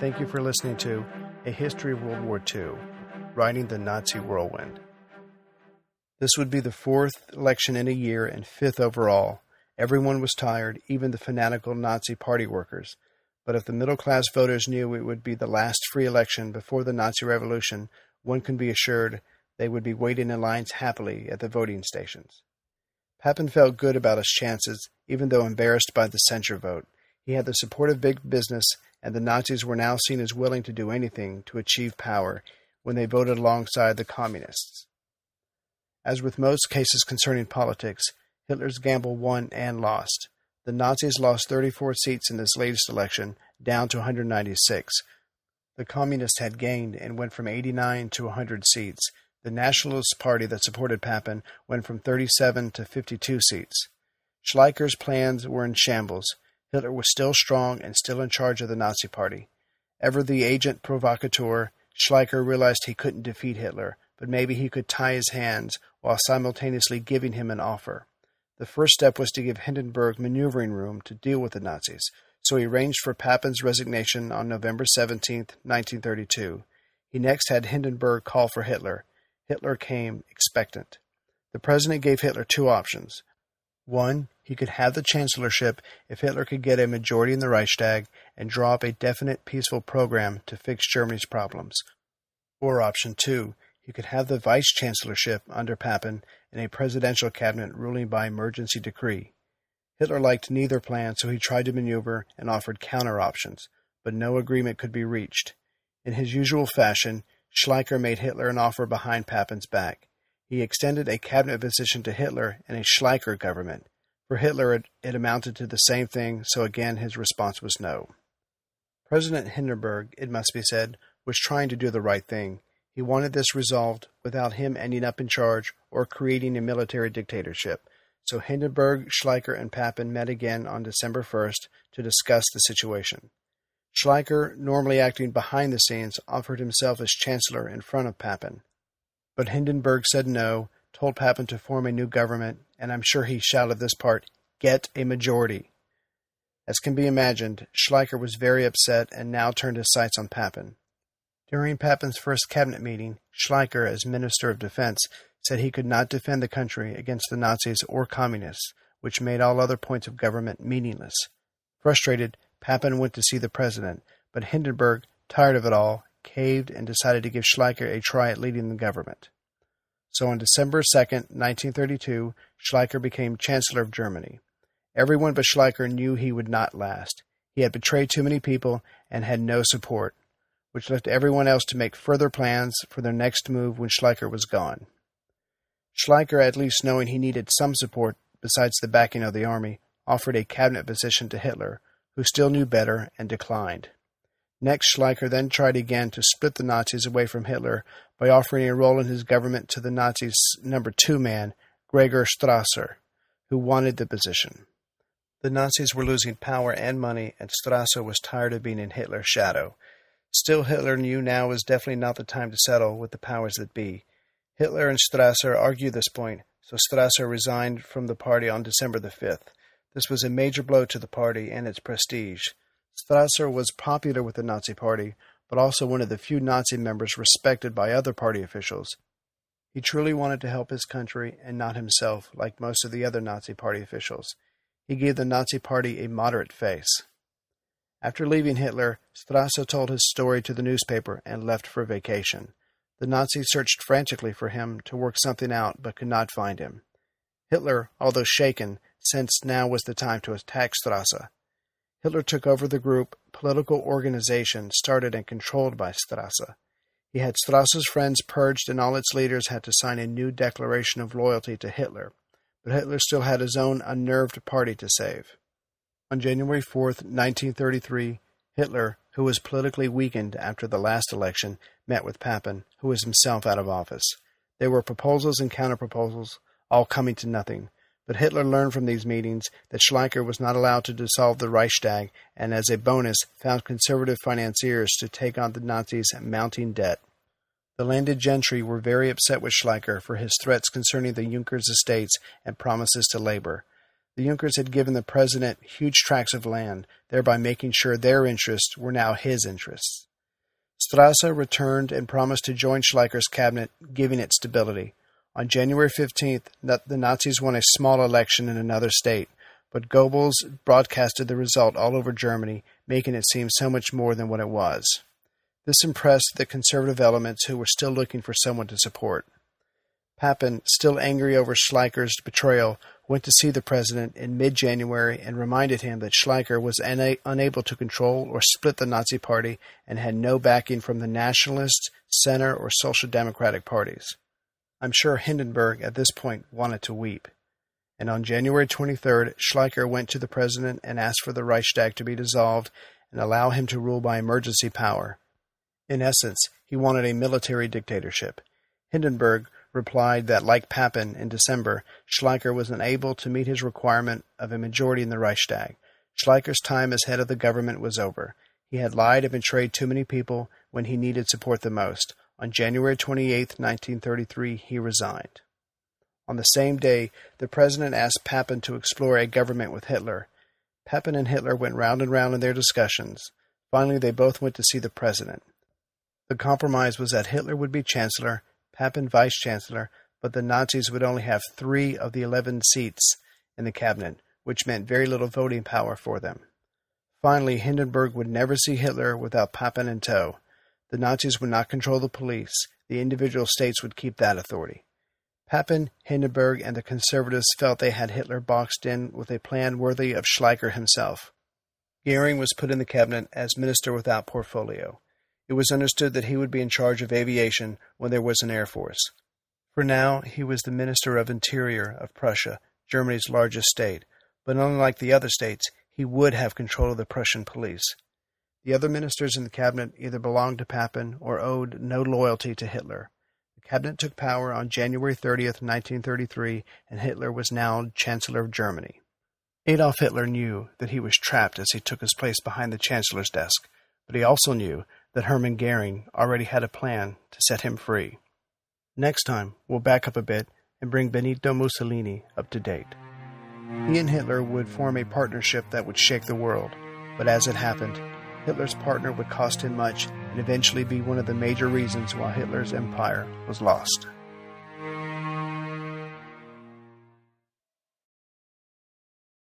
Thank you for listening to A History of World War II, Riding the Nazi Whirlwind. This would be the fourth election in a year and fifth overall. Everyone was tired, even the fanatical Nazi party workers. But if the middle-class voters knew it would be the last free election before the Nazi Revolution, one can be assured they would be waiting in lines happily at the voting stations. Papen felt good about his chances, even though embarrassed by the censure vote. He had the support of big business, and the Nazis were now seen as willing to do anything to achieve power when they voted alongside the communists. As with most cases concerning politics, Hitler's gamble won and lost. The Nazis lost 34 seats in this latest election, down to 196. The Communists had gained and went from 89 to 100 seats. The Nationalist Party that supported Papen went from 37 to 52 seats. Schleicher's plans were in shambles. Hitler was still strong and still in charge of the Nazi Party. Ever the agent provocateur, Schleicher realized he couldn't defeat Hitler, but maybe he could tie his hands while simultaneously giving him an offer. The first step was to give Hindenburg maneuvering room to deal with the Nazis, so he arranged for Papen's resignation on November 17, 1932. He next had Hindenburg call for Hitler. Hitler came expectant. The president gave Hitler two options. One, he could have the chancellorship if Hitler could get a majority in the Reichstag and draw up a definite peaceful program to fix Germany's problems. Or option two, he could have the vice-chancellorship under Papen and a presidential cabinet ruling by emergency decree. Hitler liked neither plan, so he tried to maneuver and offered counter-options, but no agreement could be reached. In his usual fashion, Schleicher made Hitler an offer behind Papen's back. He extended a cabinet position to Hitler and a Schleicher government. For Hitler, it amounted to the same thing, so again his response was no. President Hindenburg, it must be said, was trying to do the right thing. He wanted this resolved without him ending up in charge or creating a military dictatorship. So Hindenburg, Schleicher, and Papen met again on December 1st to discuss the situation. Schleicher, normally acting behind the scenes, offered himself as chancellor in front of Papen. But Hindenburg said no, told Papen to form a new government, and I'm sure he shouted this part, "Get a majority." As can be imagined, Schleicher was very upset and now turned his sights on Papen. During Papen's first cabinet meeting, Schleicher, as Minister of Defense, said he could not defend the country against the Nazis or Communists, which made all other points of government meaningless. Frustrated, Papen went to see the president, but Hindenburg, tired of it all, caved and decided to give Schleicher a try at leading the government. So on December 2nd, 1932, Schleicher became Chancellor of Germany. Everyone but Schleicher knew he would not last. He had betrayed too many people and had no support, which left everyone else to make further plans for their next move when Schleicher was gone. Schleicher, at least knowing he needed some support besides the backing of the army, offered a cabinet position to Hitler, who still knew better and declined. Next, Schleicher then tried again to split the Nazis away from Hitler by offering a role in his government to the Nazis' number 2 man, Gregor Strasser, who wanted the position. The Nazis were losing power and money, and Strasser was tired of being in Hitler's shadow. Still, Hitler knew now was definitely not the time to settle with the powers that be. Hitler and Strasser argued this point, so Strasser resigned from the party on December the 5th. This was a major blow to the party and its prestige. Strasser was popular with the Nazi Party, but also one of the few Nazi members respected by other party officials. He truly wanted to help his country and not himself, like most of the other Nazi Party officials. He gave the Nazi Party a moderate face. After leaving Hitler, Strasser told his story to the newspaper and left for vacation. The Nazis searched frantically for him to work something out, but could not find him. Hitler, although shaken, sensed now was the time to attack Strasser. Hitler took over the group, political organization started and controlled by Strasser. He had Strasser's friends purged and all its leaders had to sign a new declaration of loyalty to Hitler. But Hitler still had his own unnerved party to save. On January 4th, 1933, Hitler, who was politically weakened after the last election, met with Papen, who was himself out of office. There were proposals and counterproposals, all coming to nothing. But Hitler learned from these meetings that Schleicher was not allowed to dissolve the Reichstag and, as a bonus, found conservative financiers to take on the Nazis' mounting debt. The landed gentry were very upset with Schleicher for his threats concerning the Junkers estates and promises to labor. The Junkers had given the president huge tracts of land, thereby making sure their interests were now his interests. Strasser returned and promised to join Schleicher's cabinet, giving it stability. On January 15th, the Nazis won a small election in another state, but Goebbels broadcasted the result all over Germany, making it seem so much more than what it was. This impressed the conservative elements who were still looking for someone to support. Papen, still angry over Schleicher's betrayal, went to see the president in mid-January and reminded him that Schleicher was unable to control or split the Nazi Party and had no backing from the Nationalist, Center, or Social Democratic parties. I'm sure Hindenburg at this point wanted to weep. And on January 23rd, Schleicher went to the president and asked for the Reichstag to be dissolved and allow him to rule by emergency power. In essence, he wanted a military dictatorship. Hindenburg replied that, like Papen in December, Schleicher was unable to meet his requirement of a majority in the Reichstag. Schleicher's time as head of the government was over. He had lied and betrayed too many people when he needed support the most. On January 28, 1933, he resigned. On the same day, the president asked Papen to explore a government with Hitler. Papen and Hitler went round and round in their discussions. Finally, they both went to see the president. The compromise was that Hitler would be chancellor, Papen vice-chancellor, but the Nazis would only have 3 of the 11 seats in the cabinet, which meant very little voting power for them. Finally, Hindenburg would never see Hitler without Papen in tow. The Nazis would not control the police. The individual states would keep that authority. Papen, Hindenburg, and the conservatives felt they had Hitler boxed in with a plan worthy of Schleicher himself. Goering was put in the cabinet as minister without portfolio. It was understood that he would be in charge of aviation when there was an air force. For now, he was the Minister of Interior of Prussia, Germany's largest state, but unlike the other states, he would have control of the Prussian police. The other ministers in the cabinet either belonged to Papen or owed no loyalty to Hitler. The cabinet took power on January 30th, 1933, and Hitler was now Chancellor of Germany. Adolf Hitler knew that he was trapped as he took his place behind the Chancellor's desk, but he also knew that Hermann Goering already had a plan to set him free. Next time, we'll back up a bit and bring Benito Mussolini up to date. He and Hitler would form a partnership that would shake the world, but as it happened, Hitler's partner would cost him much and eventually be one of the major reasons why Hitler's empire was lost.